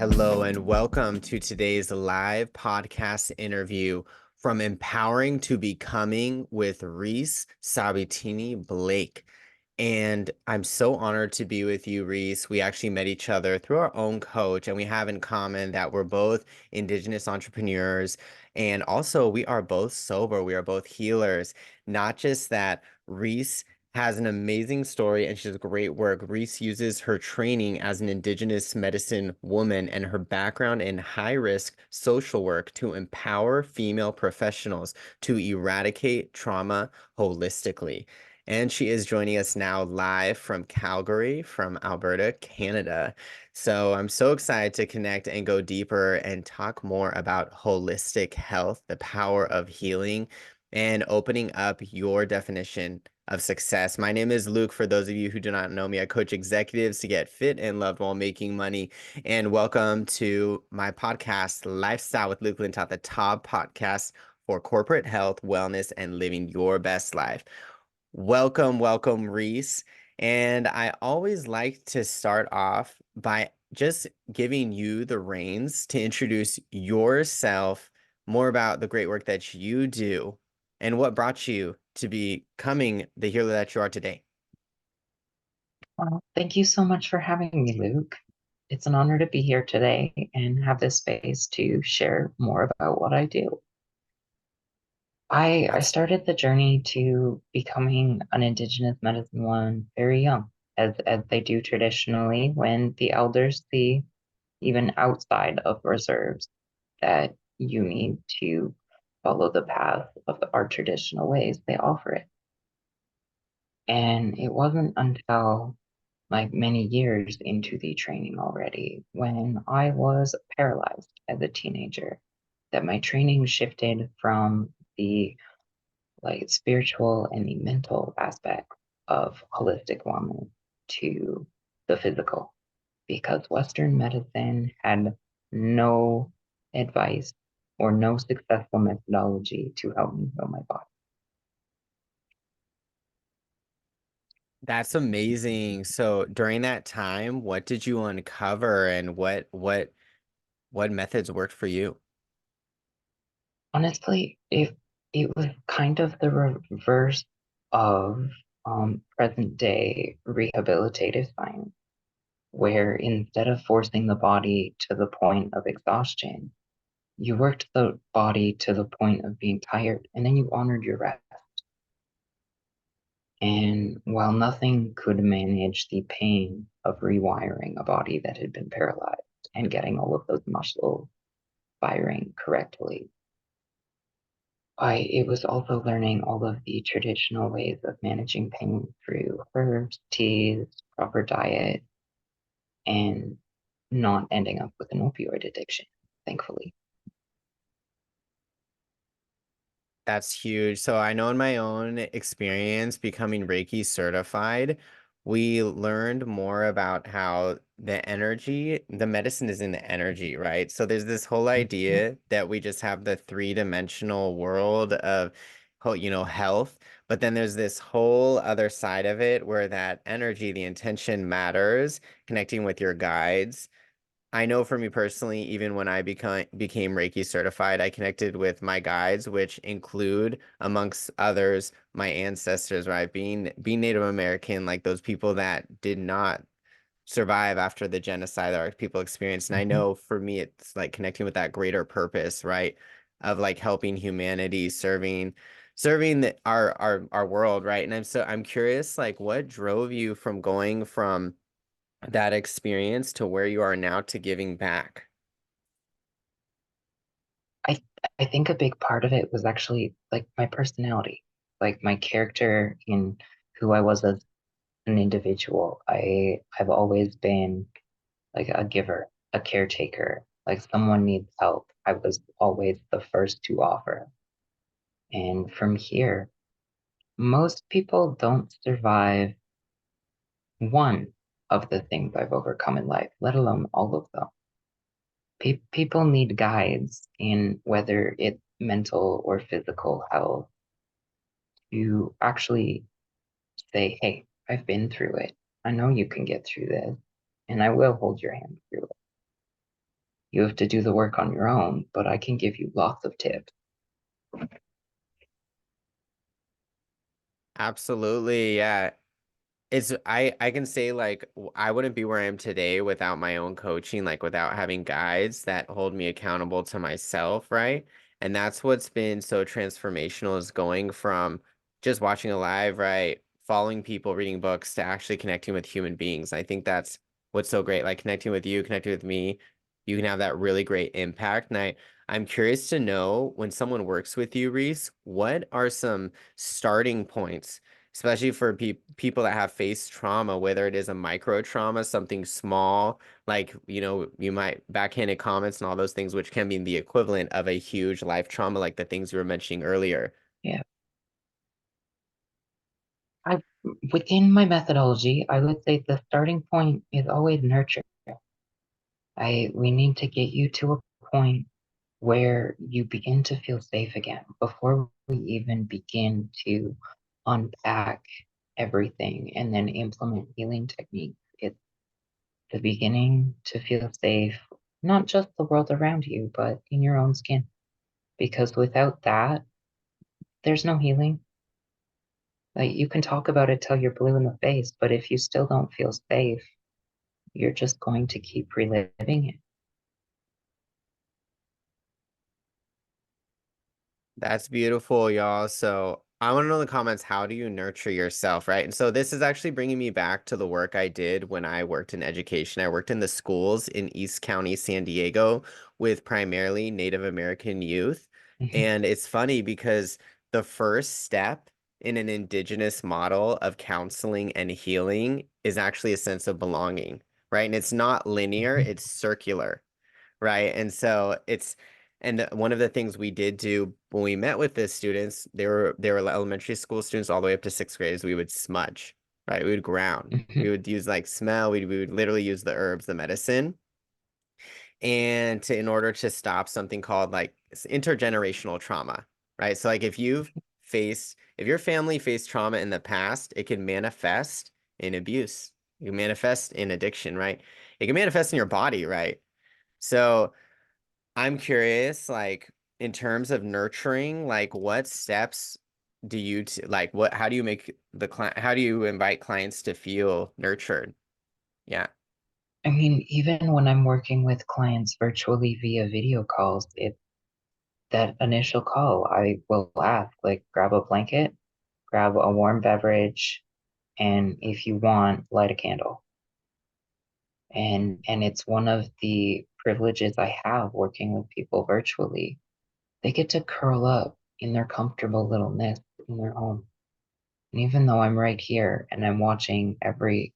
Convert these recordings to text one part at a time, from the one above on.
hello, and welcome to today's live podcast interview from Empowering to Becoming with Reese Sabitini Blake. And I'm so honored to be with you, Reese. We actually met each other through our own coach, and we have in common that we're both indigenous entrepreneurs. And also, we are both sober. We are both healers. Not just that, Reese has an amazing story and she does great work. Reese uses her training as an indigenous medicine woman and her background in high risk social work to empower female professionals to eradicate trauma holistically. And she is joining us now live from Calgary, from Alberta, Canada. So I'm so excited to connect and go deeper and talk more about holistic health, the power of healing, and opening up your definition of success. My name is Luke. For those of you who do not know me, I coach executives to get fit and loved while making money. And welcome to my podcast, Lifestyle with Luke Lintott, the top podcast for corporate health, wellness, and living your best life. Welcome, Reese. And I always like to start off by just giving you the reins to introduce yourself, more about the great work that you do, and what brought you to becoming the healer that you are today. Well, thank you so much for having me, Luke. It's an honor to be here today and have this space to share more about what I do. I That's started the journey to becoming an Indigenous medicine woman very young, as they do traditionally when the elders see, even outside of reserves, that you need to follow the path of our traditional ways. They offer it. And it wasn't until like many years into the training already, when I was paralyzed as a teenager, that my training shifted from the like spiritual and the mental aspect of holistic wellness to the physical, because Western medicine had no advice or no successful methodology to help me heal my body. that's amazing. So during that time, what did you uncover and what methods worked for you? Honestly, if it was kind of the reverse of present day rehabilitative science, where instead of forcing the body to the point of exhaustion, you worked the body to the point of being tired, and then you honored your rest. And while nothing could manage the pain of rewiring a body that had been paralyzed and getting all of those muscles firing correctly, it was also learning all of the traditional ways of managing pain through herbs, teas, proper diet, and not ending up with an opioid addiction, thankfully. That's huge. So I know in my own experience becoming Reiki certified, we learned more about how the medicine is in the energy, right? So there's this whole Mhm. idea that we just have the three-dimensional world of, health, but then there's this whole other side of it where that energy, the intention matters, connecting with your guides. I know for me personally, even when I became Reiki certified, I connected with my guides, which include, amongst others, my ancestors, right? Being Native American, like those people that did not survive after the genocide that our people experienced. And I Mhm. know for me, it's like connecting with that greater purpose, right? Of like helping humanity, serving our world, right? And I'm curious, like what drove you from going from that experience to where you are now to giving back? I I think a big part of it was actually like my personality, like my character in who I was as an individual. I've always been like a giver, a caretaker. Like someone needs help, I was always the first to offer. And from here, most people don't survive one of the things I've overcome in life, let alone all of them. People need guides in whether it's mental or physical health to actually say, hey, I've been through it. I know you can get through this, and I will hold your hand through it. You have to do the work on your own, but I can give you lots of tips. Absolutely, yeah. It's I can say like I wouldn't be where I am today without my own coaching, like without having guides that hold me accountable to myself, right? And that's what's been so transformational is going from just watching a live, right? Following people, reading books to actually connecting with human beings. I think that's what's so great. Like connecting with you, connecting with me, you can have that really great impact. And I'm curious to know when someone works with you, Reese, what are some starting points? Especially for people that have faced trauma, whether it is a micro trauma, something small, like, you might backhanded comments and all those things, which can be the equivalent of a huge life trauma, like the things you were mentioning earlier. Yeah. I Within my methodology, I would say the starting point is always nurture. I We need to get you to a point where you begin to feel safe again before we even begin to unpack everything and then implement healing techniques. It's the beginning to feel safe, not just the world around you, but in your own skin. Because without that, there's no healing. Like you can talk about it till you're blue in the face, but if you still don't feel safe, you're just going to keep reliving it. That's beautiful, y'all. So I want to know in the comments, how do you nurture yourself, right? And so this is actually bringing me back to the work I did when I worked in education. I worked in the schools in East County, San Diego, with primarily Native American youth. Mhm. And it's funny because the first step in an indigenous model of counseling and healing is actually a sense of belonging, right? And it's not linear, Mhm. it's circular, right? And so one of the things we did do when we met with the students, they were elementary school students all the way up to sixth graders, we would smudge, right? We would ground. We Mhm. would use like smell, we would literally use the herbs, the medicine, and in order to stop something called like intergenerational trauma, right? So like if your family faced trauma in the past, it can manifest in abuse. It can manifest in addiction, right? It can manifest in your body, right? So I'm curious, like in terms of nurturing, like what steps do you like how do you make the client, how do you invite clients to feel nurtured? Yeah, I mean, even when I'm working with clients virtually via video calls, it that initial call, I will ask, like, grab a blanket, grab a warm beverage, and if you want, light a candle. And it's one of the privileges I have working with people virtually. They get to curl up in their comfortable little nest in their home. And even though I'm right here and I'm watching every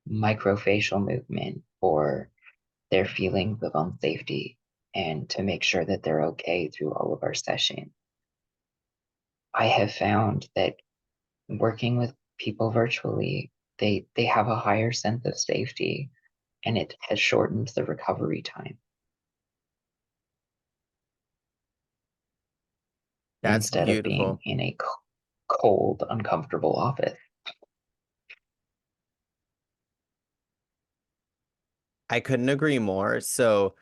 microfacial movement or their feelings of unsafety and to make sure that they're okay through all of our sessions, I have found that working with people virtually, they have a higher sense of safety and it has shortened the recovery time that's instead of being beautiful. in a cold, uncomfortable office. I couldn't agree more. So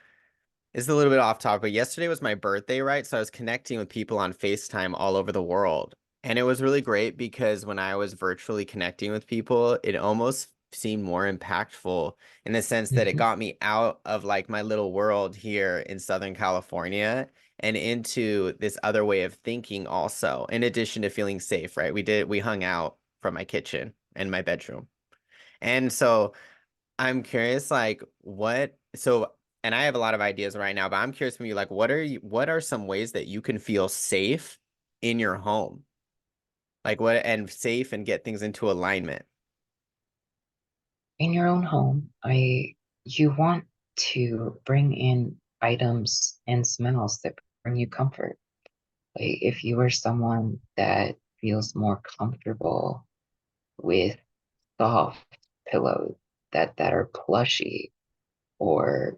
it's a little bit off topic, but yesterday was my birthday, right? So I was connecting with people on FaceTime all over the world. And it was really great because when I was virtually connecting with people, it almost seemed more impactful in the sense that it Mhm. got me out of like my little world here in Southern California and into this other way of thinking also, in addition to feeling safe, right? We hung out from my kitchen and my bedroom. And so I'm curious, like and I have a lot of ideas right now, but I'm curious from you, like, what are some ways that you can feel safe in your home? Like and safe and get things into alignment. In your own home, I you want to bring in items and smells that bring you comfort. Like if you are someone that feels more comfortable with soft pillows that are plushy or,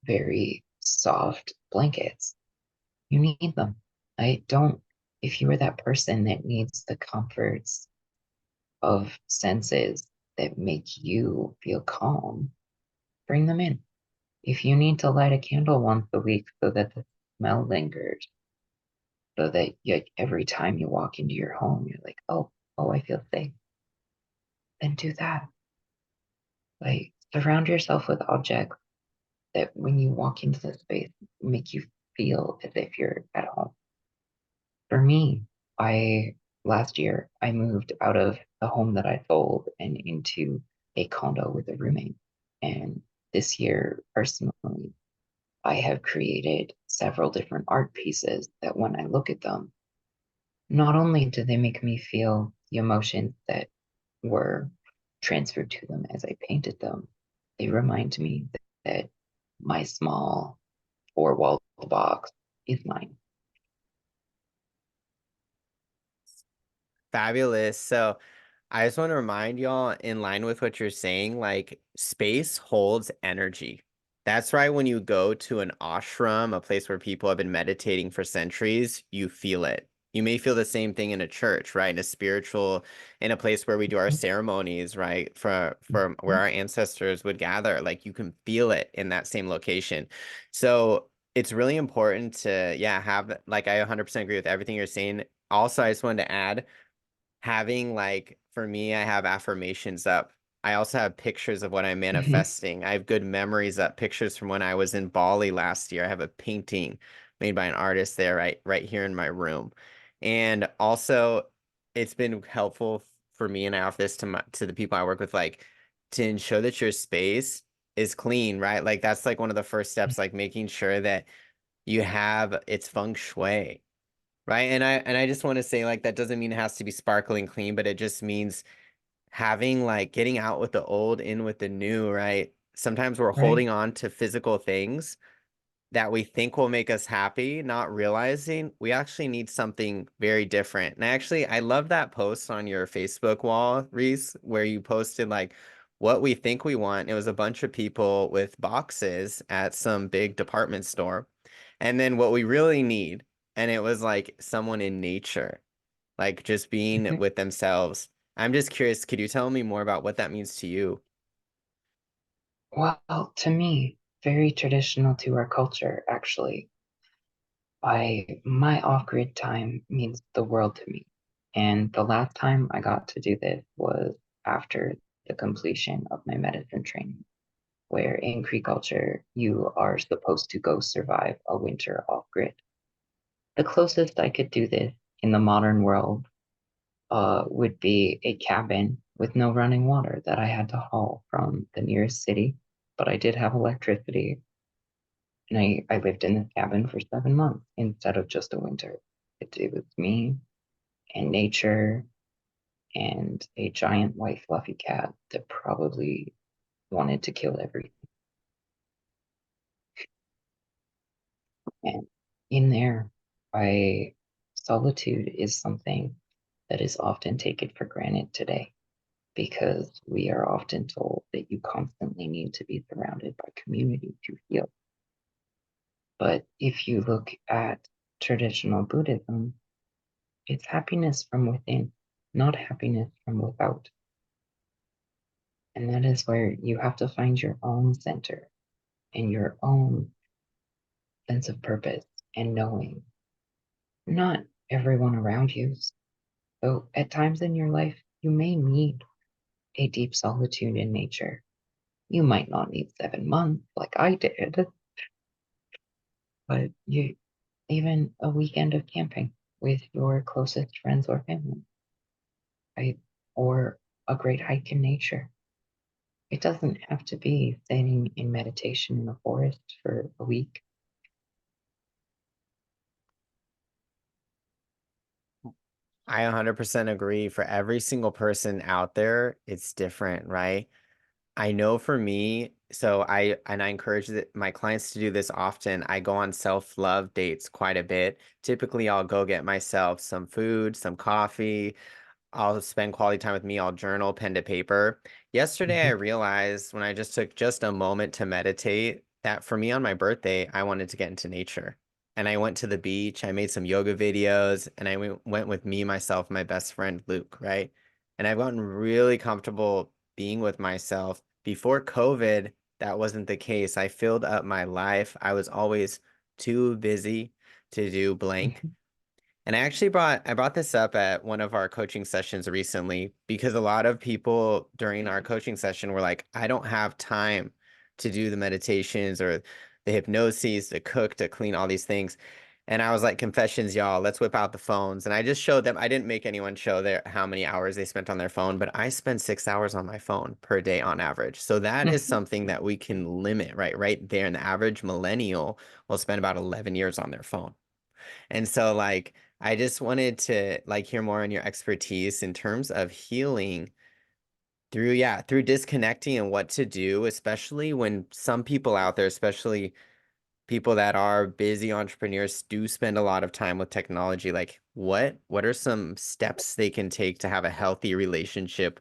very soft blankets, you need them. I don't If you are that person that needs the comforts of senses that make you feel calm, bring them in. If you need to light a candle once a week so that the smell lingers, so that every time you walk into your home, you're like, oh, I feel safe, then do that. Like, surround yourself with objects that when you walk into the space make you feel as if you're at home. For me, I last year I moved out of the home that I sold and into a condo with a roommate. And this year, personally, I have created several different art pieces that when I look at them, not only do they make me feel the emotions that were transferred to them as I painted them, they remind me that my small four-walled box is mine. Fabulous. So I just want to remind y'all, in line with what you're saying, like space holds energy. That's right. When you go to an ashram, a place where people have been meditating for centuries, you feel it. You may feel the same thing in a church, right? In a spiritual, in a place where we do our ceremonies, right? For where our ancestors would gather, like you can feel it in that same location. So it's really important to, yeah, have like I 100% agree with everything you're saying. Also, I just wanted to add having like for me, I have affirmations up. I also have pictures of what I'm Mhm. manifesting. I have good memories up, pictures from when I was in Bali last year. I have a painting made by an artist there right here in my room. And also it's been helpful for me, and I offer this to to the people I work with, like to ensure that your space is clean, right? Like that's like one of the first steps, like making sure that you have its feng shui. Right. And I just want to say like that doesn't mean it has to be sparkling clean, but it just means having like getting out with the old, in with the new, right? Sometimes we're Right. holding on to physical things that we think will make us happy, not realizing we actually need something very different. And actually, I love that post on your Facebook wall, Reese, where you posted like what we think we want. It was a bunch of people with boxes at some big department store. And then what we really need, and it was like someone in nature, like just being Mhm. with themselves. I'm just curious, could you tell me more about what that means to you? Well, to me, very traditional to our culture, actually. My off-grid time means the world to me. And the last time I got to do this was after the completion of my medicine training, where in Cree culture, you are supposed to go survive a winter off-grid. The closest I could do this in the modern world would be a cabin with no running water that I had to haul from the nearest city, but I did have electricity, and I lived in this cabin for 7 months instead of just a winter. It was me and nature and a giant white fluffy cat that probably wanted to kill everything. And in there, I solitude is something that is often taken for granted today because we are often told that you constantly need to be surrounded by community to heal. But if you look at traditional Buddhism, it's happiness from within, not happiness from without. And that is where you have to find your own center and your own sense of purpose and knowing. Not everyone around you. So at times in your life, you may need a deep solitude in nature. You might not need 7 months like I did, but you even a weekend of camping with your closest friends or family, right? Or a great hike in nature. It doesn't have to be sitting in meditation in the forest for a week. I 100% agree. For every single person out there, it's different, right? I know for me, so I encourage my clients to do this often. I go on self-love dates quite a bit. Typically, I'll go get myself some food, some coffee, I'll spend quality time with me. I'll journal, pen to paper. Yesterday, I Mhm. realized when I just took just a moment to meditate that for me on my birthday, I wanted to get into nature. And I went to the beach, I made some yoga videos, and I went with me, myself, my best friend, Luke, right? And I've gotten really comfortable being with myself. Before COVID, that wasn't the case. I filled up my life. I was always too busy to do blank. And I brought this up at one of our coaching sessions recently because a lot of people during our coaching session were like, I don't have time to do the meditations or the hypnoses, to cook, to clean, all these things. And I was like, confessions, y'all, let's whip out the phones. And I just showed them, I didn't make anyone show their how many hours they spent on their phone, but I spend 6 hours on my phone per day on average. So that is something that we can limit, right? Right there. And the average millennial will spend about 11 years on their phone. And so like I just wanted to like hear more on your expertise in terms of healing through through disconnecting and what to do, especially when some people out there, especially people that are busy entrepreneurs do spend a lot of time with technology. Like what are some steps they can take to have a healthy relationship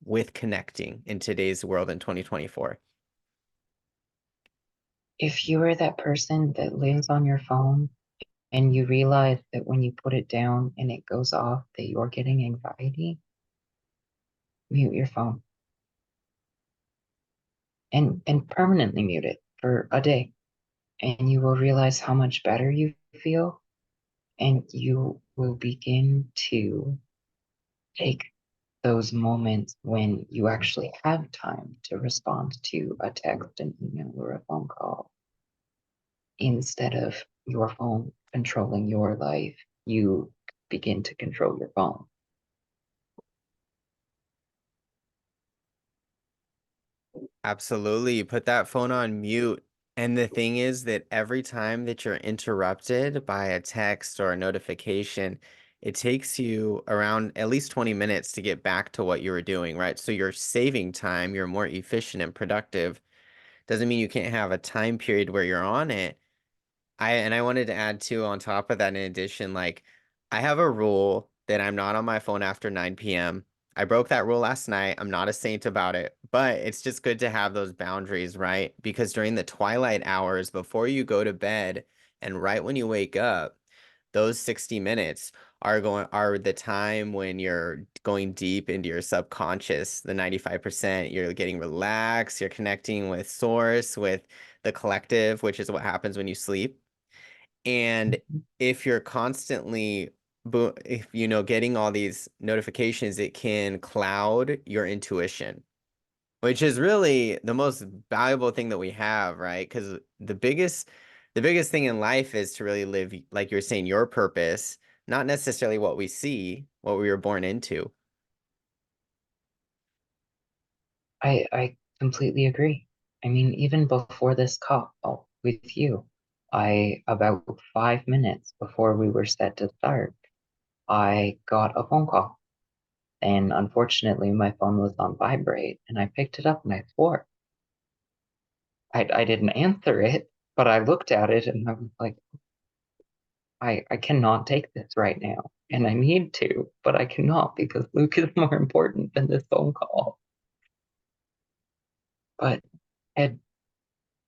with connecting in today's world in 2024? If you are that person that lives on your phone and you realize that when you put it down and it goes off, that you're getting anxiety, mute your phone and permanently mute it for a day. And you will realize how much better you feel. And you will begin to take those moments when you actually have time to respond to a text, an email, or a phone call instead of your phone controlling your life. You begin to control your phone. Absolutely. You put that phone on mute. And the thing is that every time that you're interrupted by a text or a notification, it takes you around at least 20 minutes to get back to what you were doing, right? So you're saving time, you're more efficient and productive. Doesn't mean you can't have a time period where you're on it. I wanted to add too on top of that, in addition, like I have a rule that I'm not on my phone after 9 p.m. I broke that rule last night. I'm not a saint about it, but it's just good to have those boundaries, right? Because during the twilight hours before you go to bed and right when you wake up, those 60 minutes are the time when you're going deep into your subconscious, the 95%, you're getting relaxed, you're connecting with source, with the collective, which is what happens when you sleep. And if you're constantly, if you know, getting all these notifications, it can cloud your intuition, which is really the most valuable thing that we have, right? Because the biggest thing in life is to really live, like you're saying, your purpose, not necessarily what we see, what we were born into. I completely agree. I mean, even before this call with you, about 5 minutes before we were set to start, I got a phone call. And unfortunately, my phone was on vibrate, and I picked it up and I swore. I didn't answer it, but I looked at it and I was like, I cannot take this right now. And I need to, but I cannot because Luke is more important than this phone call. But had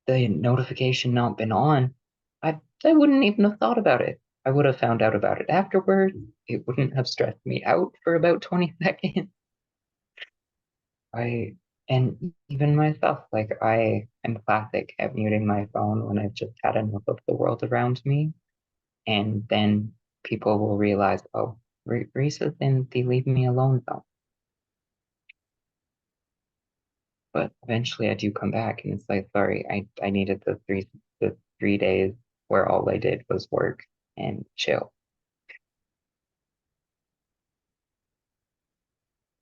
the notification not been on, I wouldn't even have thought about it. I would have found out about it afterward. It wouldn't have stressed me out for about 20 seconds. I and even myself, like I am classic at muting my phone when I've just had enough of the world around me, and then people will realize, oh, Reese is in the leave me alone zone. But eventually, I do come back, and it's like, sorry, I needed the 3 days where all I did was work and chill.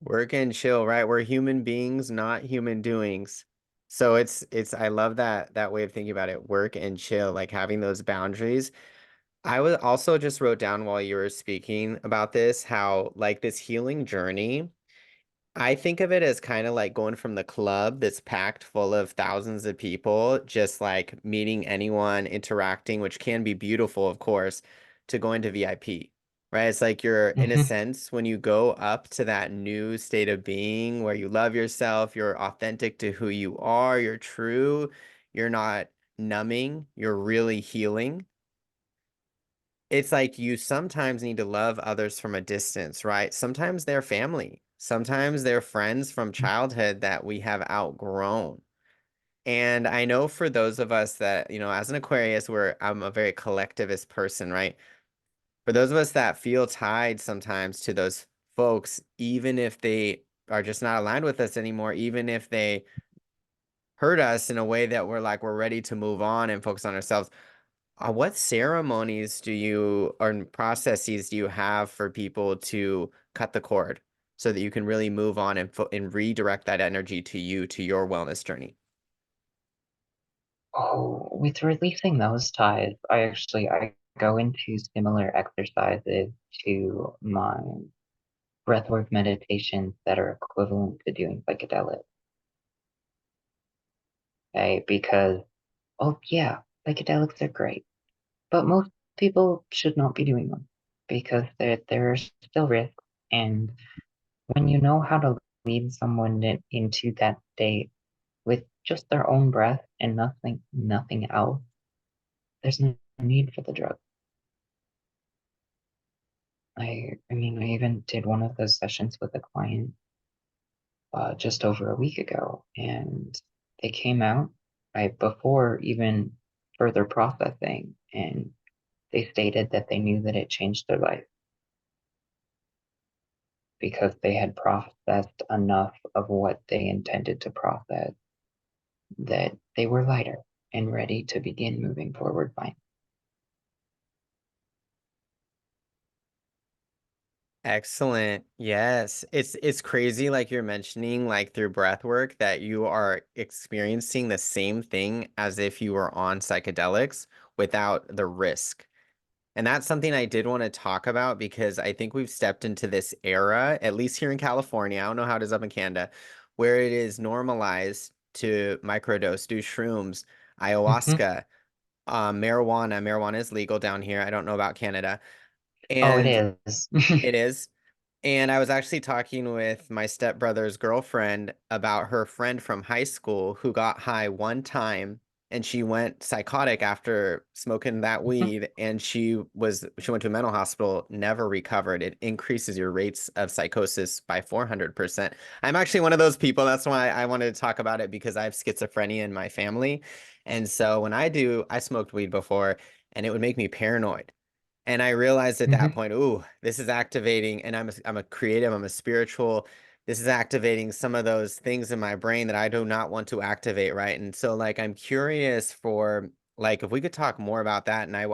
Work and chill, right? We're human beings, not human doings. So I love that way of thinking about it. Work and chill, like having those boundaries. I was also just wrote down while you were speaking about this, how like this healing journey, I think of it as kind of like going from the club that's packed full of thousands of people, just like meeting anyone, interacting, which can be beautiful, of course, to going to VIP, right? It's like you're, in a Mhm. sense, when you go up to that new state of being where you love yourself, you're authentic to who you are, you're true, you're not numbing, you're really healing. It's like you sometimes need to love others from a distance, right? Sometimes they're family. Sometimes they're friends from childhood that we have outgrown. And I know for those of us that, as an Aquarius, I'm a very collectivist person, right? For those of us that feel tied sometimes to those folks, even if they are just not aligned with us anymore, even if they hurt us in a way that we're ready to move on and focus on ourselves. What ceremonies do you or processes do you have for people to cut the cord so that you can really move on and redirect that energy to you, to your wellness journey? Oh, with releasing those ties, I go into similar exercises to my breathwork meditations that are equivalent to doing psychedelics. Okay, because oh yeah, psychedelics are great, but most people should not be doing them because there are still risks. And when you know how to lead someone into that state with just their own breath and nothing else, there's no need for the drug. I mean, I even did one of those sessions with a client just over a week ago, and they came out before even further processing, and they stated that they knew that it changed their life because they had processed enough of what they intended to process that they were lighter and ready to begin moving forward fine. Excellent. Yes. It's crazy like you're mentioning like through breath work that you are experiencing the same thing as if you were on psychedelics without the risk. And that's something I did want to talk about because I think we've stepped into this era, at least here in California. I don't know how it is up in Canada, where it is normalized to microdose, do shrooms, Hmm. ayahuasca, marijuana. Marijuana is legal down here. I don't know about Canada. Oh, it And is. it is. And I was actually talking with my stepbrother's girlfriend about her friend from high school who got high one time and she went psychotic after smoking that weed and she went to a mental hospital, never recovered. It increases your rates of psychosis by 400%. I'm actually one of those people. That's why I wanted to talk about it because I have schizophrenia in my family. And so I smoked weed before and it would make me paranoid. And I realized at that Hmm. point, ooh, this is activating, and I'm a creative, I'm a spiritual. This is activating some of those things in my brain that I do not want to activate, right? And so, like, I'm curious for, like, if we could talk more about that. And I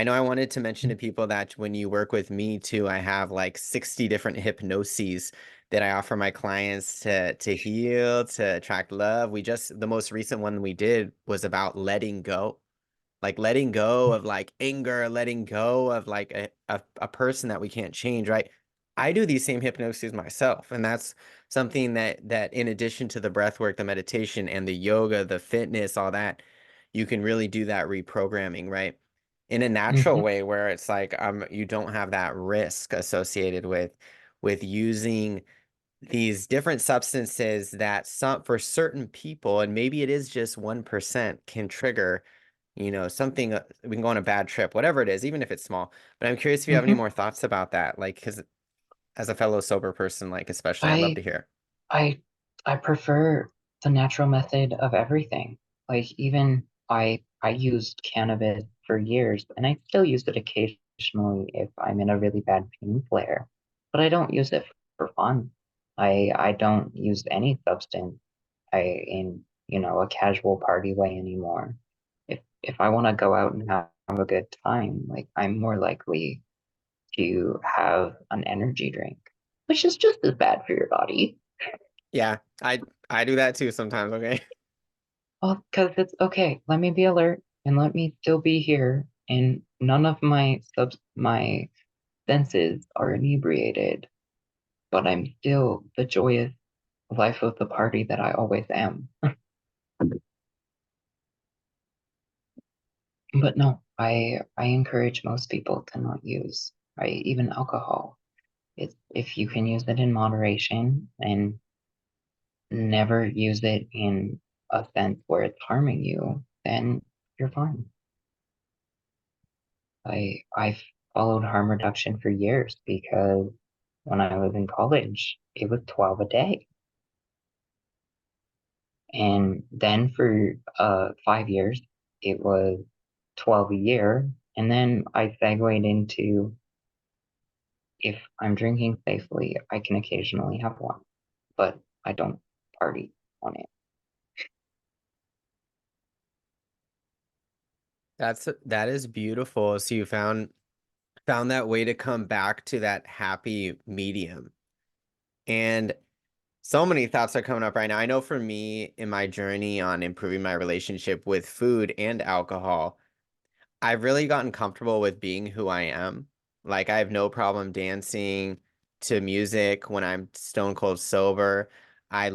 know I wanted to mention to people that when you work with me too, I have like 60 different hypnoses that I offer my clients to heal, to attract love. The most recent one we did was about letting go, like letting go of like anger, letting go of like a person that we can't change, right? I do these same hypnosis myself, and that's something that in addition to the breath work, the meditation and the yoga, the fitness, all that, you can really do that reprogramming, right? In a natural Hmm. way where it's like you don't have that risk associated with using these different substances that some for certain people, and maybe it is just 1% can trigger, something, we can go on a bad trip, whatever it is, even if it's small. But I'm curious if you have any Hmm. more thoughts about that, like, because as a fellow sober person, like, especially, I'd love I to hear. I I prefer the natural method of everything. Like even I used cannabis for years and I still use it occasionally if I'm in a really bad pain flare. But I don't use it for fun. I don't use any substance in, a casual party way anymore. If I want to go out and have a good time, like I'm more likely to have an energy drink, which is just as bad for your body. Yeah, I do that too sometimes, okay? Well, because it's okay. Let me be alert and let me still be here. And none of my senses are inebriated, but I'm still the joyous life of the party that I always am. But no, I encourage most people to not use, right? Even alcohol. It's if you can use it in moderation and never use it in a sense where it's harming you, then you're fine. I followed harm reduction for years because when I was in college, it was 12 a day. And then for 5 years, it was 12 a year. And then I segued into if I'm drinking safely, I can occasionally have one, but I don't party on it. That is beautiful. So you found that way to come back to that happy medium. And so many thoughts are coming up right now. I know for me in my journey on improving my relationship with food and alcohol, I've really gotten comfortable with being who I am. Like I have no problem dancing to music when I'm stone cold sober. I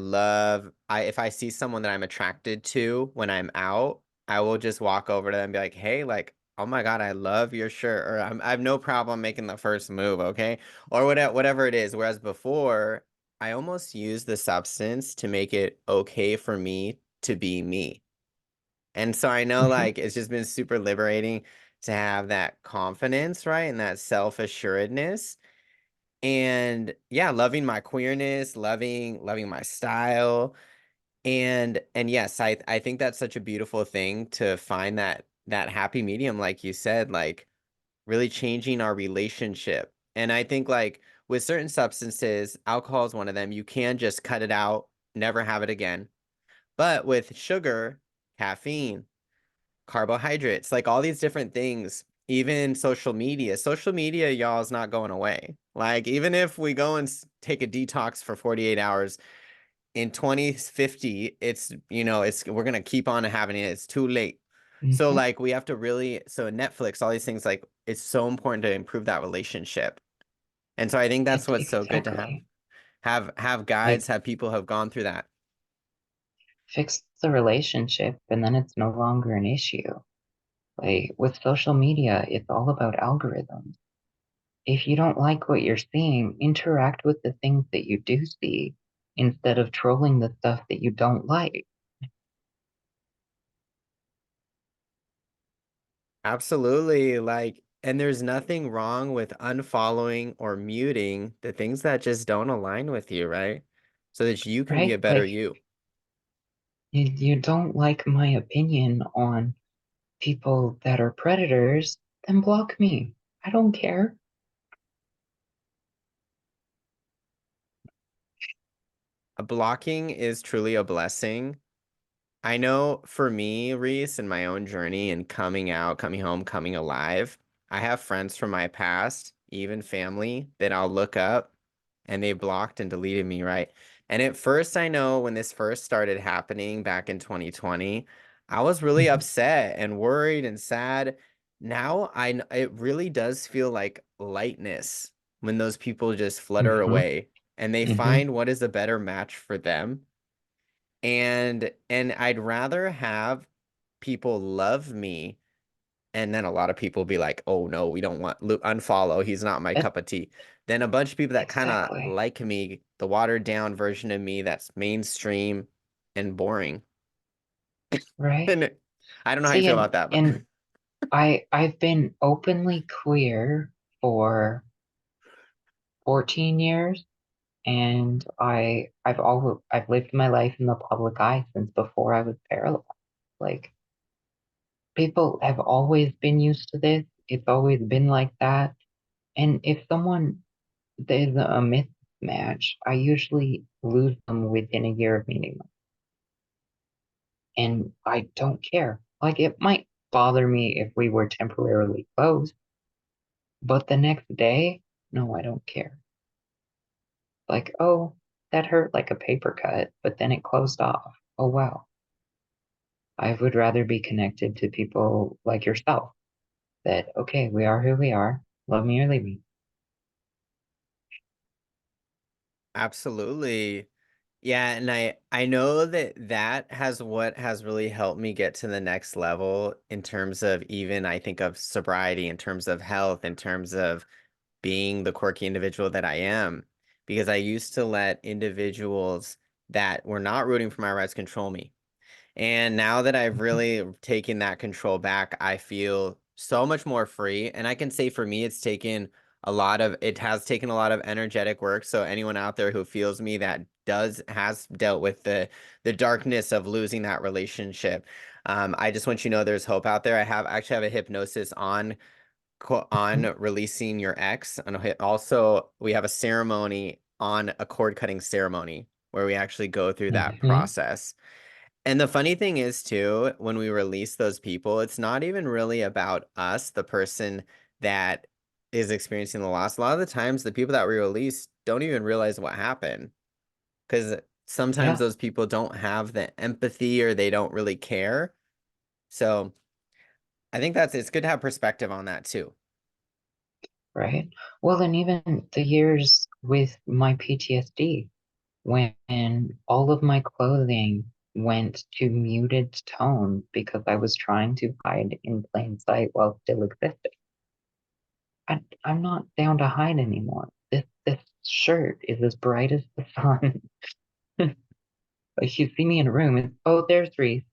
if I see someone that I'm attracted to when I'm out, I will just walk over to them and be like, "Hey, like, oh my God, I love your shirt." Or I have no problem making the first move, okay? Or whatever it is. Whereas before, I almost use the substance to make it okay for me to be me. And so I know Hmm. like it's just been super liberating to have that confidence, right? And that self-assuredness. And yeah, loving my queerness, loving my style. And yes, I think that's such a beautiful thing to find that happy medium, like you said, like really changing our relationship. And I think like with certain substances, alcohol is one of them. You can just cut it out, never have it again. But with sugar, caffeine, carbohydrates, like all these different things, even social media, y'all, is not going away. Like, even if we go and take a detox for 48 hours in 2050, we're gonna keep on having it. It's too late. So, Hmm. like, we have to really, so Netflix, all these things, like, it's so important to improve that relationship. And so I think that's what's so good to Exactly. have Like guides, have people who have gone through that. fix the relationship and then it's no longer an issue. Like with social media, it's all about algorithms. If you don't like what you're seeing, interact with the things that you do see instead of trolling the stuff that you don't like. Absolutely. Like, and there's nothing wrong with unfollowing or muting the things that just don't align with you, right? So that you can be a Right? better Like you. you don't like my opinion on people that are predators, then block me. I don't care. Blocking is truly a blessing. I know for me, Reese, in my own journey and coming out, coming home, coming alive, I have friends from my past, even family, that I'll look up and they blocked and deleted me, right? And at first, I know when this first started happening back in 2020, I was really Mhm. upset and worried and sad. Now it really does feel like lightness when those people just flutter Mhm. away and they Mhm. find what is a better match for them. And I'd rather have people love me and then a lot of people be like, "Oh no, we don't want unfollow. He's not my That- cup of tea." Then a bunch of people that kind of exactly. like me, the watered down version of me that's mainstream and boring. Right? And I don't know how you See, feel about that, but and I've been openly queer for 14 years, and I've lived my life in the public eye since before I was paralyzed. Like people have always been used to this. It's always been like that. And if someone there's a mismatch, I usually lose them within a year of meeting them. And I don't care. Like it might bother me if we were temporarily close, but the next day, no, I don't care. Like, oh, that hurt like a paper cut, but then it closed off. Oh, wow. I would rather be connected to people like yourself that, okay, we are who we are. Love me or leave me. absolutely. Yeah, and I know that that has what has really helped me get to the next level in terms of even I think of sobriety, in terms of health, in terms of being the quirky individual that I am, because I used to let individuals that were not rooting for my rights control me. And now that I've Mhm. really taken that control back, I feel so much more free. And I can say for me, it has taken a lot of energetic work. So anyone out there who feels me that does has dealt with the darkness of losing that relationship. I just want you to know there's hope out there. I actually have a hypnosis on Mhm. releasing your ex. And also, we have a ceremony on a cord cutting ceremony where we actually go through that Mhm. process. And the funny thing is, too, when we release those people, it's not even really about us, the person that is experiencing the loss. A lot of the times, the people that we release don't even realize what happened because sometimes Yeah, those people don't have the empathy or they don't really care. So I think it's good to have perspective on that too. right. Well, and even the years with my PTSD, when all of my clothing went to muted tone because I was trying to hide in plain sight while still existing. I'm not down to hide anymore. This shirt is as bright as the sun. Like you see me in a room, and oh, there's Reese.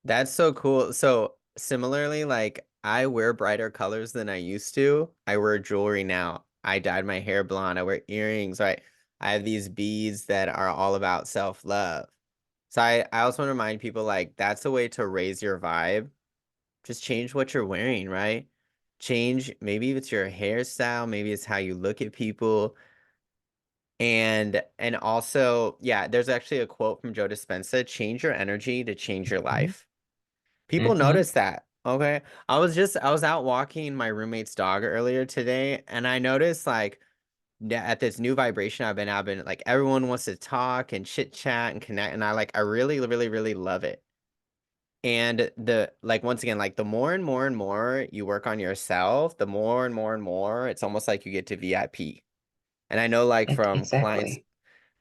That's so cool. So similarly, like I wear brighter colors than I used to. I wear jewelry now. I dyed my hair blonde. I wear earrings, right? I have these beads that are all about self-love. So I also want to remind people like that's a way to raise your vibe. Just change what you're wearing, right? Change, maybe it's your hairstyle, maybe it's how you look at people. And also, yeah, there's actually a quote from Joe Dispenza, change your energy to change your Hmm. life. People Hmm. notice that. Okay. I was out walking my roommate's dog earlier today, and I noticed like at this new vibration I've been like everyone wants to talk and chit chat and connect, and I really, really, really love it. And the like once again, like the more and more and more you work on yourself, the more and more and more it's almost like you get to VIP. And I know like from clients, Exactly.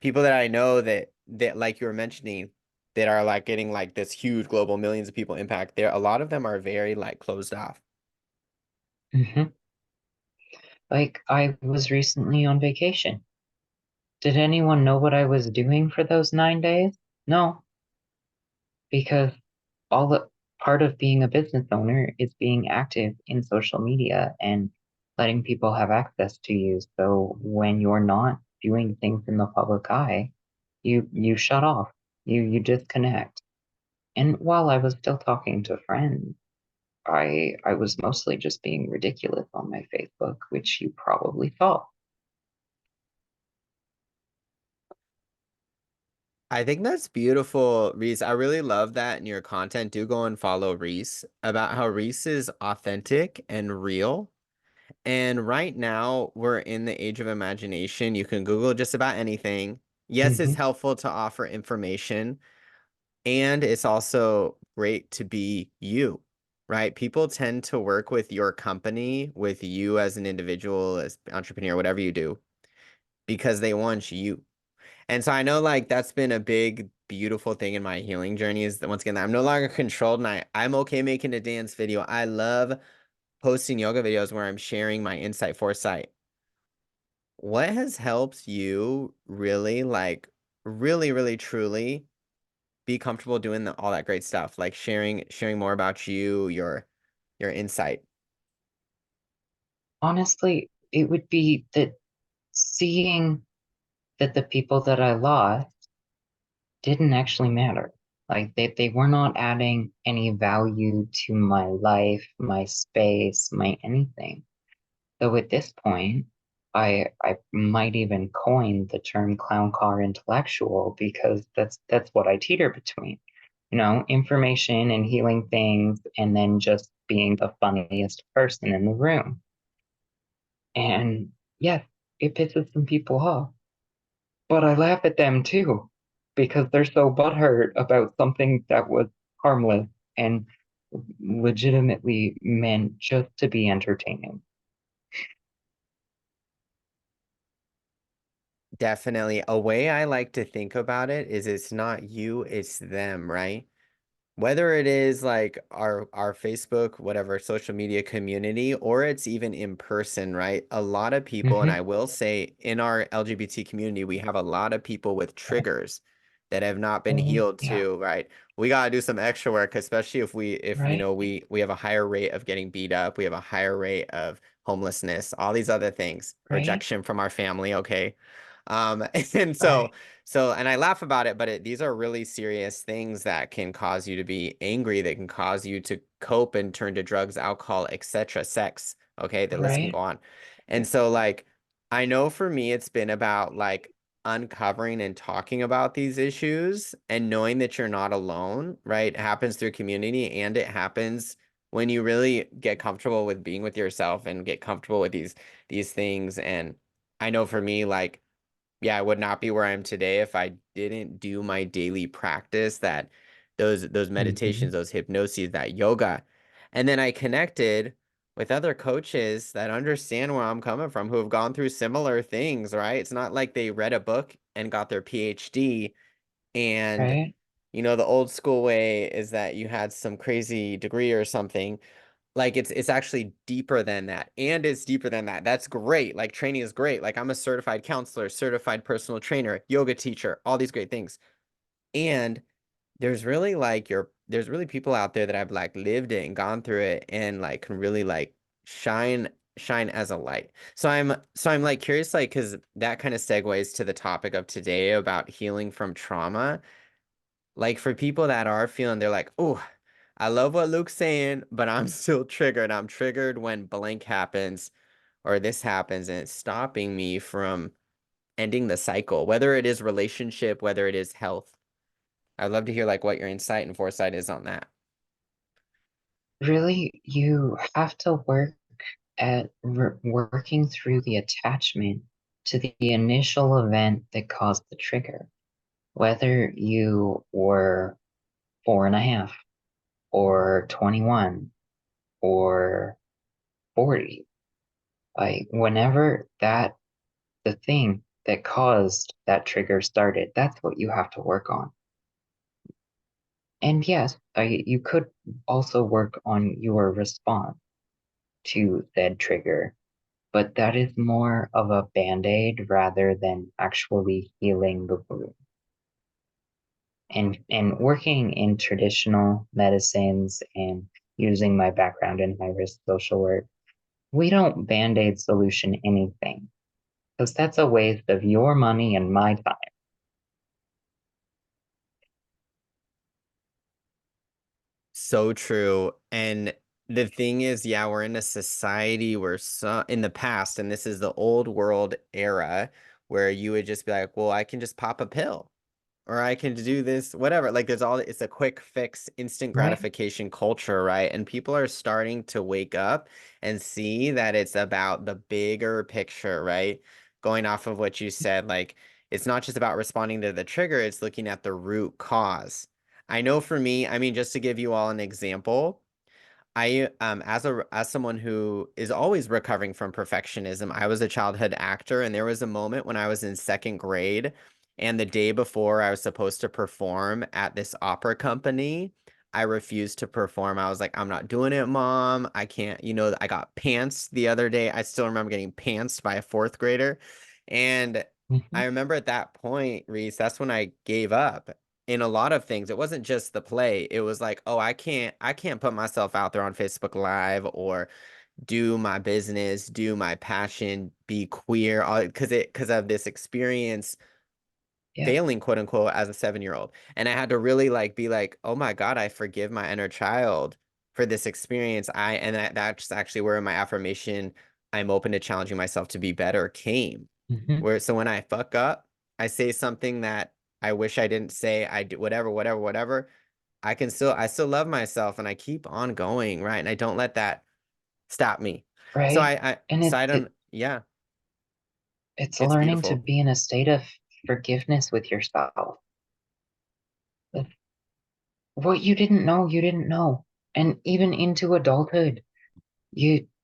people that I know that like you were mentioning that are like getting like this huge global millions of people impact there, a lot of them are very like closed off. Hmm. Like I was recently on vacation. Did anyone know what I was doing for those 9 days? No, because all the part of being a business owner is being active in social media and letting people have access to you. So when you're not doing things in the public eye, you shut off. You disconnect. And while I was still talking to friends, I was mostly just being ridiculous on my Facebook, which you probably saw. I think that's beautiful, Reese. I really love that in your content. Do go and follow Reese about how Reese is authentic and real. And right now, we're in the age of imagination. You can Google just about anything. Yes, it's Hmm. helpful to offer information, and it's also great to be you, right? People tend to work with your company, with you as an individual, as entrepreneur, whatever you do, because they want you. And so I know like that's been a big, beautiful thing in my healing journey is that once again, I'm no longer controlled and I'm okay making a dance video. I love posting yoga videos where I'm sharing my insight, foresight. What has helped you really like really, really, truly be comfortable doing all that great stuff, like sharing more about you, your insight. Honestly, it would be that seeing that the people that I lost didn't actually matter. Like they were not adding any value to my life, my space, my anything. So at this point, I might even coin the term clown car intellectual because that's what I teeter between. You know, information and healing things, and then just being the funniest person in the room. And yes, it pisses some people off, but I laugh at them too because they're so butthurt about something that was harmless and legitimately meant just to be entertaining. Definitely. A way I like to think about it is it's not you, it's them, right? Whether it is like our Facebook, whatever social media community, or it's even in person, right? A lot of people, and Hmm. I will say in our LGBT community, we have a lot of people with triggers that have not been Oh, healed yeah, too, right? We gotta do some extra work, especially if right. we have a higher rate of getting beat up, we have a higher rate of homelessness, all these other things, right, rejection from our family, okay? And right, and I laugh about it, but these are really serious things that can cause you to be angry, that can cause you to cope and turn to drugs, alcohol, etc., sex, okay? The list can go right, on. And so like I know for me it's been about like uncovering and talking about these issues and knowing that you're not alone, right? It happens through community and it happens when you really get comfortable with being with yourself and get comfortable with these things. And I know for me, like, yeah, I would not be where I am today if I didn't do my daily practice, that those hmm meditations, those hypnoses, that yoga. And then I connected with other coaches that understand where I'm coming from, who have gone through similar things, right? It's not like they read a book and got their PhD and right. the old school way is that you had some crazy degree or something. Like it's actually deeper than that. And it's deeper than that. That's great. Like training is great. Like I'm a certified counselor, certified personal trainer, yoga teacher, all these great things. And there's really people out there that have like lived it and gone through it and like can really like shine shine as a light. So I'm like curious, like, because that kind of segues to the topic of today about healing from trauma. Like for people that are feeling, they're like, oh, I love what Luke's saying, but I'm still triggered. I'm triggered when blank happens or this happens and it's stopping me from ending the cycle, whether it is relationship, whether it is health. I'd love to hear like what your insight and foresight is on that. Really, you have to work at working through the attachment to the initial event that caused the trigger. Whether you were 4.5 or 21 or 40, like whenever the thing that caused that trigger started, that's what you have to work on. And yes, you could also work on your response to said trigger, but that is more of a band-aid rather than actually healing the wound. And working in traditional medicines and using my background in high risk social work, we don't band-aid solution anything because that's a waste of your money and my time. So true. And the thing is, yeah, we're in a society where some in the past, and this is the old world era, where you would just be like, well, I can just pop a pill or I can do this, whatever. Like it's a quick fix, instant Right? gratification culture, right? And people are starting to wake up and see that it's about the bigger picture, right? Going off of what you said, like it's not just about responding to the trigger, it's looking at the root cause. I know for me, I mean, just to give you all an example, as someone who is always recovering from perfectionism, I was a childhood actor, and there was a moment when I was in second grade, and the day before I was supposed to perform at this opera company, I refused to perform. I was like, I'm not doing it, Mom. I can't, I got pantsed the other day. I still remember getting pantsed by a fourth grader. And hmm I remember at that point, Reese, that's when I gave up in a lot of things. It wasn't just the play. It was like, oh, I can't put myself out there on Facebook Live or do my business, do my passion, be queer, because of this experience Yeah. failing, quote unquote, as a 7-year-old. And I had to really like be like, oh my God, I forgive my inner child for this experience. That's actually where my affirmation, I'm open to challenging myself to be better, came. hmm Where so when I fuck up, I say something that I wish I didn't say. I do whatever, whatever, whatever. I still love myself and I keep on going, right? And I don't let that stop me. So Right. And so I don't, yeah, it's it's learning to beautiful. be in a state of forgiveness with yourself. With what you didn't know, you didn't know. And even into adulthood,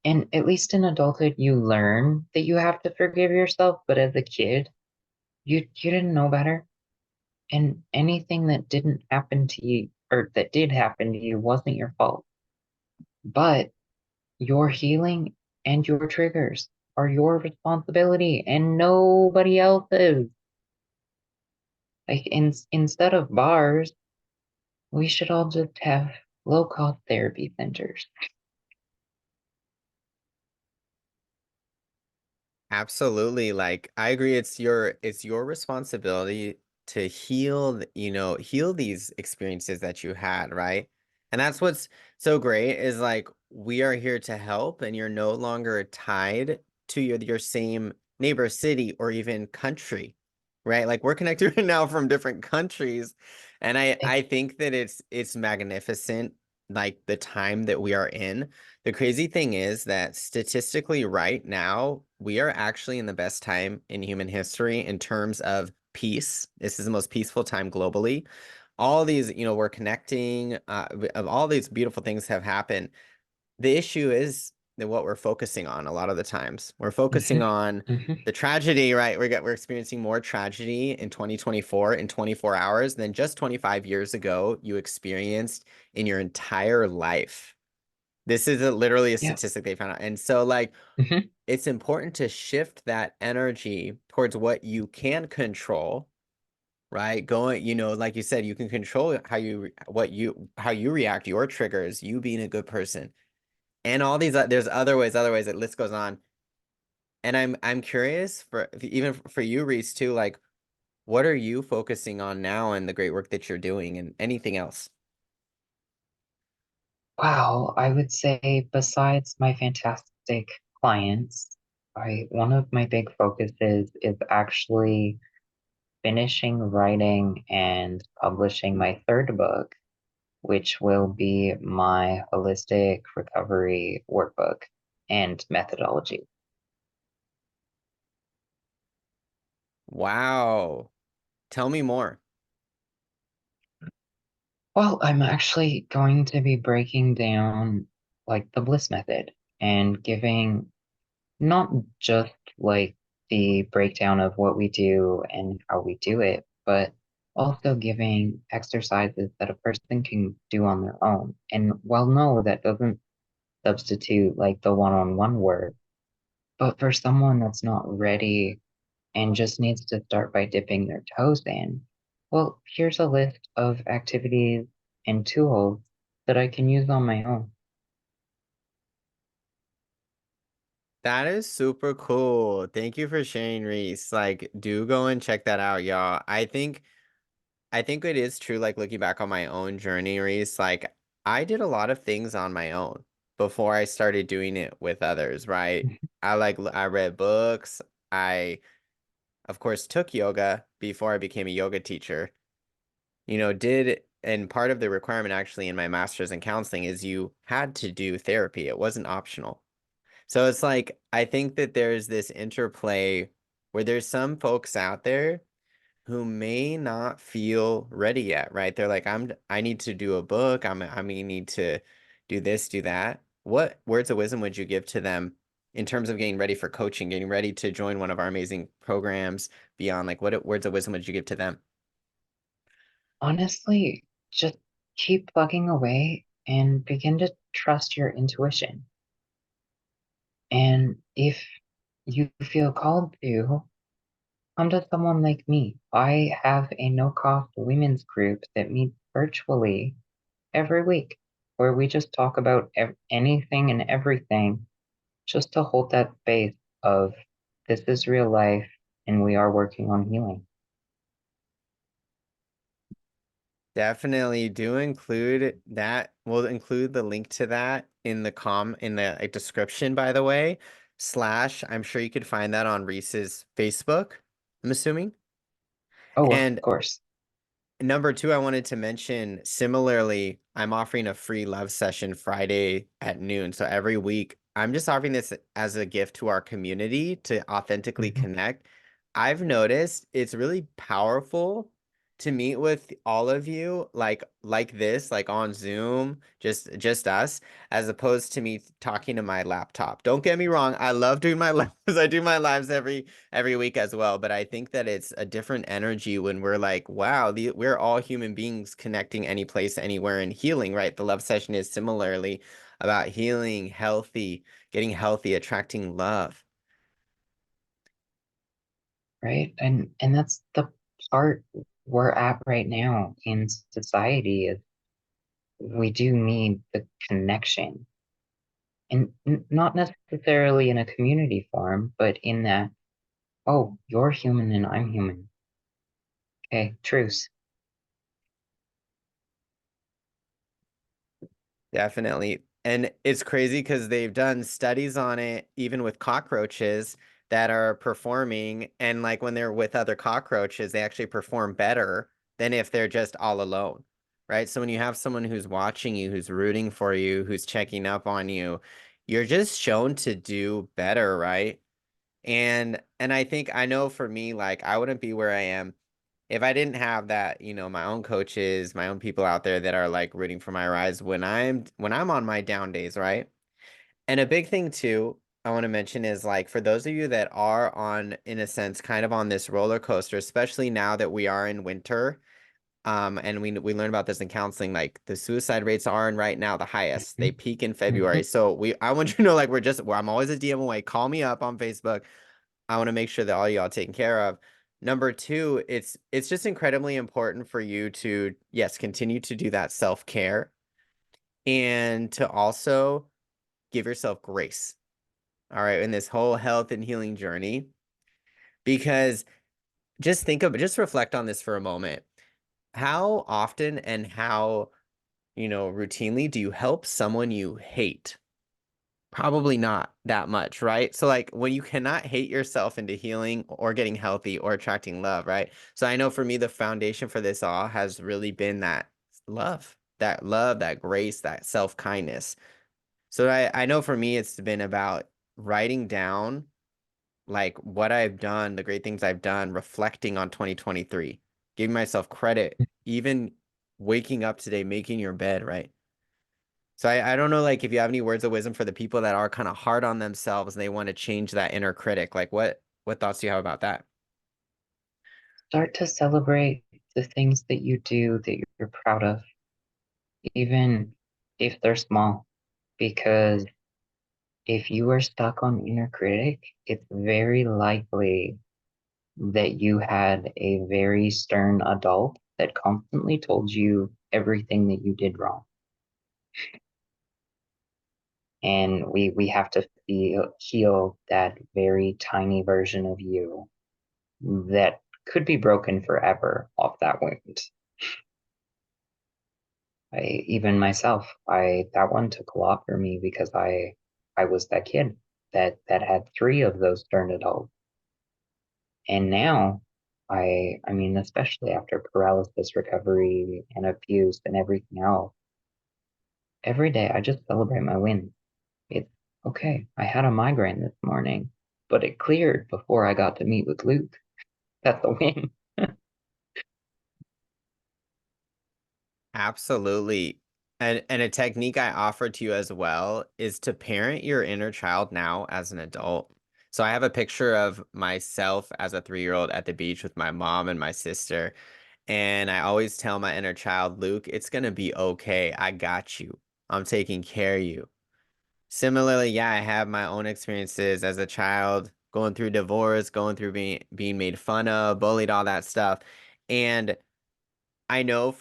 and at least in adulthood, you learn that you have to forgive yourself. But as a kid, you didn't know better. And anything that didn't happen to you or that did happen to you wasn't your fault. But your healing and your triggers are your responsibility and nobody else's. Like instead of bars, we should all just have low cost therapy centers. Absolutely. Like I agree it's your responsibility to heal, heal these experiences that you had, right? And that's what's so great is like we are here to help and you're no longer tied to your same neighbor city or even country, right? Like we're connected right now from different countries. And I think that it's magnificent like the time that we are in. The crazy thing is that statistically, right now, we are actually in the best time in human history in terms of peace. This is the most peaceful time globally. All these, we're connecting, of all these beautiful things have happened. The issue is that what we're focusing on a lot of the times. We're focusing Hmm. on Hmm. the tragedy, right? We're experiencing more tragedy in 2024 in 24 hours than just 25 years ago you experienced in your entire life. This is literally a Yeah. statistic they found out. And so, like, Hmm. it's important to shift that energy towards what you can control, right? Going, like you said, you can control how you react, your triggers, you being a good person. And all these, there's other ways, that list goes on. And I'm curious even for you, Reese, too, like, what are you focusing on now and the great work that you're doing and anything else? Wow, I would say besides my fantastic clients, one of my big focuses is actually finishing writing and publishing my third book, which will be my holistic recovery workbook and methodology. Wow. Tell me more. Well, I'm actually going to be breaking down like the bliss method and giving not just like the breakdown of what we do and how we do it, but also giving exercises that a person can do on their own. And while no, that doesn't substitute like the one-on-one work, but for someone that's not ready and just needs to start by dipping their toes in, well, here's a list of activities and tools that I can use on my own. That is super cool. Thank you for sharing, Reese. Like, do go and check that out, y'all. I think it is true, like looking back on my own journey, Reese, like I did a lot of things on my own before I started doing it with others, right? I read books. I, of course, took yoga before I became a yoga teacher. And part of the requirement actually in my master's in counseling is you had to do therapy. It wasn't optional. So it's like I think that there's this interplay where there's some folks out there who may not feel ready yet, right? They're like, I need to do a book. I may need to do this, do that. What words of wisdom would you give to them in terms of getting ready for coaching, getting ready to join one of our amazing programs beyond? Like, what words of wisdom would you give to them? Honestly, just keep plugging away and begin to trust your intuition. And if you feel called to, come to someone like me. I have a no cost women's group that meets virtually every week where we just talk about anything and everything just to hold that space of this is real life and we are working on healing. Definitely do include that. We'll include the link to that in the like, description, by the way. Slash, I'm sure you could find that on Reese's Facebook, I'm assuming. Oh, of And course. number two, I wanted to mention similarly, I'm offering a free love session Friday at noon. So every week, I'm just offering this as a gift to our community to authentically Mhm. connect. I've noticed it's really powerful to meet with all of you like this, like on Zoom, just us, as opposed to me talking to my laptop. Don't get me wrong, I love doing my lives. I do my lives every week as well. But I think that it's a different energy when we're like, wow, we're all human beings connecting any place, anywhere, and healing, right? The love session is similarly about healing, getting healthy, attracting love. Right? And that's the part we're at right now in society is we do need the connection. And not necessarily in a community form, but in that, oh, you're human and I'm human. Okay, truce. Definitely. And it's crazy because they've done studies on it, even with cockroaches that are performing. And like when they're with other cockroaches, they actually perform better than if they're just all alone, right? So when you have someone who's watching you, who's rooting for you, who's checking up on you, you're just shown to do better, right? And I think I know for me, like I wouldn't be where I am if I didn't have that, my own coaches, my own people out there that are like rooting for my rise when I'm on my down days, right? And a big thing too, I want to mention is like for those of you that are on, in a sense, kind of on this roller coaster, especially now that we are in winter, and we learn about this in counseling, like the suicide rates are in right now the highest. They Mhm, peak in February. mhm. So I want you to know like I'm always a DM away. Call me up on Facebook. I want to make sure that all y'all taken care of. Number two, it's just incredibly important for you to, yes, continue to do that self-care and to also give yourself grace. All right, in this whole health and healing journey. Because just reflect on this for a moment. How often and how, routinely do you help someone you hate? Probably not that much, right? So like when you cannot hate yourself into healing or getting healthy or attracting love, right? So I know for me the foundation for this all has really been that love, that grace, that self-kindness. So I know for me it's been about writing down like what I've done, the great things I've done, reflecting on 2023, giving myself credit, even waking up today, making your bed, right? So I don't know like if you have any words of wisdom for the people that are kind of hard on themselves and they want to change that inner critic. Like what thoughts do you have about that? Start to celebrate the things that you do that you're proud of, even if they're small, because if you are stuck on inner critic, it's very likely that you had a very stern adult that constantly told you everything that you did wrong. And we have to heal that very tiny version of you that could be broken forever off that wound. Even myself, I that one took a lot for me because I was that kid that had three of those stern adults. And now I mean, especially after paralysis recovery and abuse and everything else, every day I just celebrate my wins. It's okay. I had a migraine this morning, but it cleared before I got to meet with Luke. That's a win. Absolutely. And a technique I offer to you as well is to parent your inner child now as an adult. So I have a picture of myself as a 3-year-old at the beach with my mom and my sister. And I always tell my inner child, Luke, it's gonna be okay. I got you. I'm taking care of you. Similarly, yeah, I have my own experiences as a child, going through divorce, going through being made fun of, bullied, all that stuff. And I know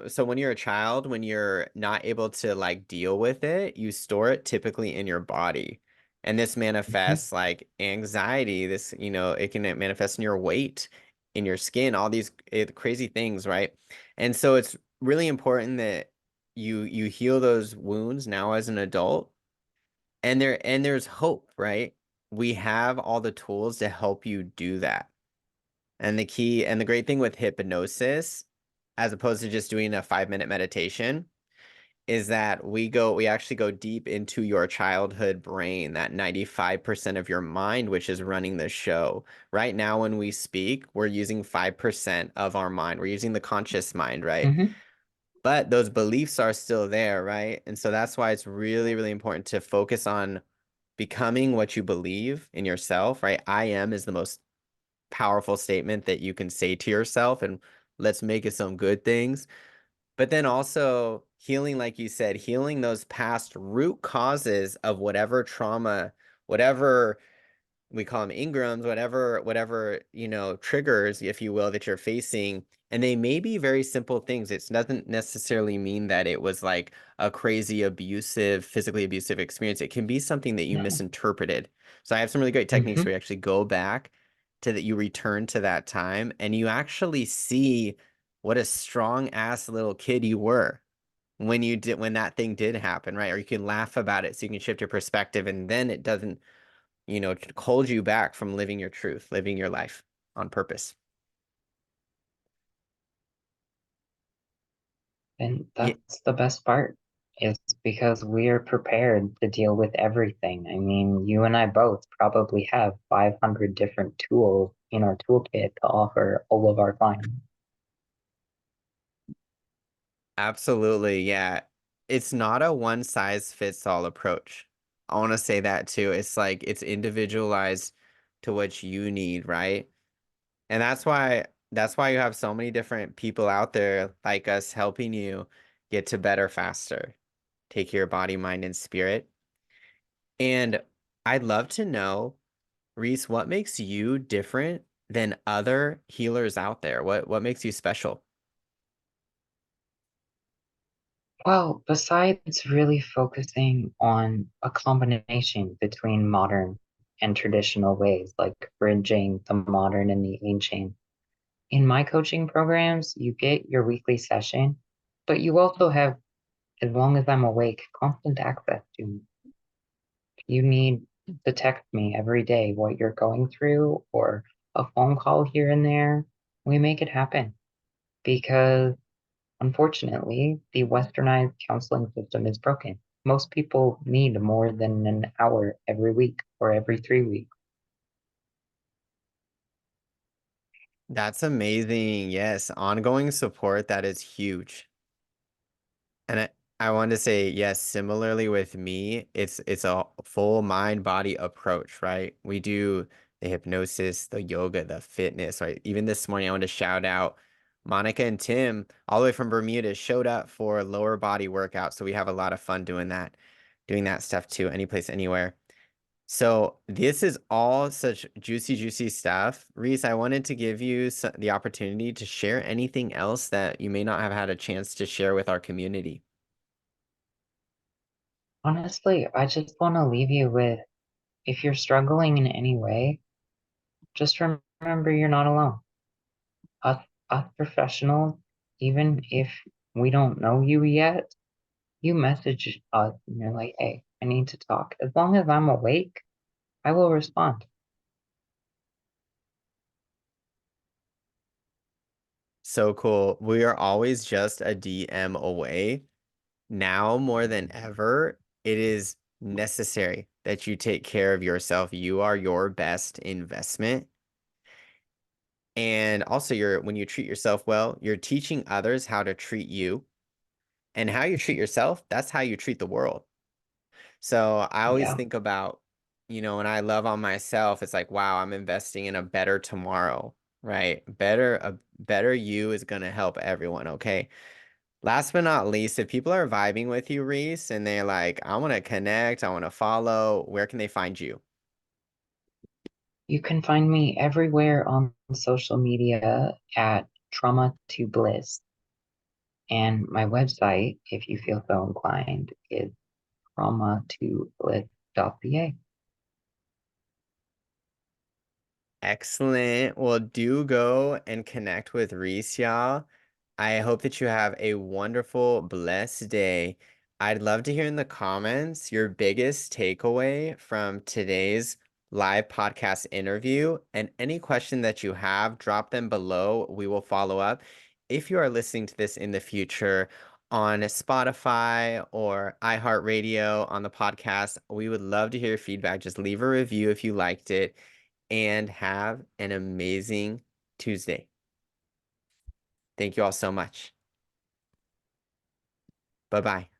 so when you're a child, when you're not able to like deal with it, you store it typically in your body. And this Mhm. manifests like anxiety. It can manifest in your weight, in your skin, all these crazy things, right? And so it's really important that you heal those wounds now as an adult. And there's hope, right? We have all the tools to help you do that. And the key and the great thing with hypnosis, as opposed to just doing a 5-minute meditation, is that we actually go deep into your childhood brain, that 95% of your mind, which is running the show. Right now, when we speak, we're using 5% of our mind. We're using the conscious mind, right? Mhm. But those beliefs are still there, right? And so that's why it's really, really important to focus on becoming what you believe in yourself, right? I am is the most powerful statement that you can say to yourself, and let's make it some good things. But then also healing, like you said, healing those past root causes of whatever trauma, whatever we call them ingrams, whatever, triggers, if you will, that you're facing. And they may be very simple things. It doesn't necessarily mean that it was like a crazy abusive, physically abusive experience. It can be something that you No. misinterpreted. So I have some really great techniques Hmm. where you actually go back to that, you return to that time and you actually see what a strong ass little kid you were when that thing did happen, right? Or you can laugh about it so you can shift your perspective and then it doesn't hold you back from living your truth, living your life on purpose. And Yeah, that's the best part, is because we are prepared to deal with everything. I mean, you and I both probably have 500 different tools in our toolkit to offer all of our clients. absolutely. Yeah. It's not a one size fits all approach. I want to say that too. It's like it's individualized to what you need, right? And that's why you have so many different people out there like us helping you get to better faster. Take care of your body, mind, and spirit. And I'd love to know, Reese, what makes you different than other healers out there? What makes you special? Well, besides really focusing on a combination between modern and traditional ways, like bridging the modern and the ancient, in my coaching programs, you get your weekly session, but you also have, as long as I'm awake, constant access to me. If you need to text me every day what you're going through or a phone call here and there, we make it happen because unfortunately, the westernized counseling system is broken. Most people need more than an hour every week or every 3 weeks. That's amazing. Yes, ongoing support, that is huge. And I want to say, yes, similarly with me, it's a full mind body approach, right? We do the hypnosis, the yoga, the fitness, right? Even this morning, I want to shout out Monica and Tim, all the way from Bermuda, showed up for lower body workout. So we have a lot of fun doing that stuff too, anyplace, anywhere. So this is all such juicy, juicy stuff. Reese, I wanted to give you the opportunity to share anything else that you may not have had a chance to share with our community. Honestly, I just want to leave you with, if you're struggling in any way, just remember you're not alone. Us professionals, even if we don't know you yet, you message us and you're like, hey, I need to talk. As long as I'm awake, I will respond. So cool. We are always just a DM away. Now more than ever, it is necessary that you take care of yourself. You are your best investment. And also when you treat yourself well, you're teaching others how to treat you. And how you treat yourself, that's how you treat the world. So I always Yeah. think about, when I love on myself, it's like, wow, I'm investing in a better tomorrow, right? A better you is gonna help everyone, okay? Last but not least, if people are vibing with you, Reese, and they're like, I want to connect, I want to follow, where can they find you? You can find me everywhere on social media at Trauma to Bliss. And my website, if you feel so inclined, is trauma2bliss.ca. Excellent. Well, do go and connect with Reese, y'all. I hope that you have a wonderful, blessed day. I'd love to hear in the comments your biggest takeaway from today's live podcast interview, and any question that you have, drop them below. We will follow up. If you are listening to this in the future on Spotify or iHeartRadio on the podcast, we would love to hear your feedback. Just leave a review if you liked it, and have an amazing Tuesday. Thank you all so much. Bye bye.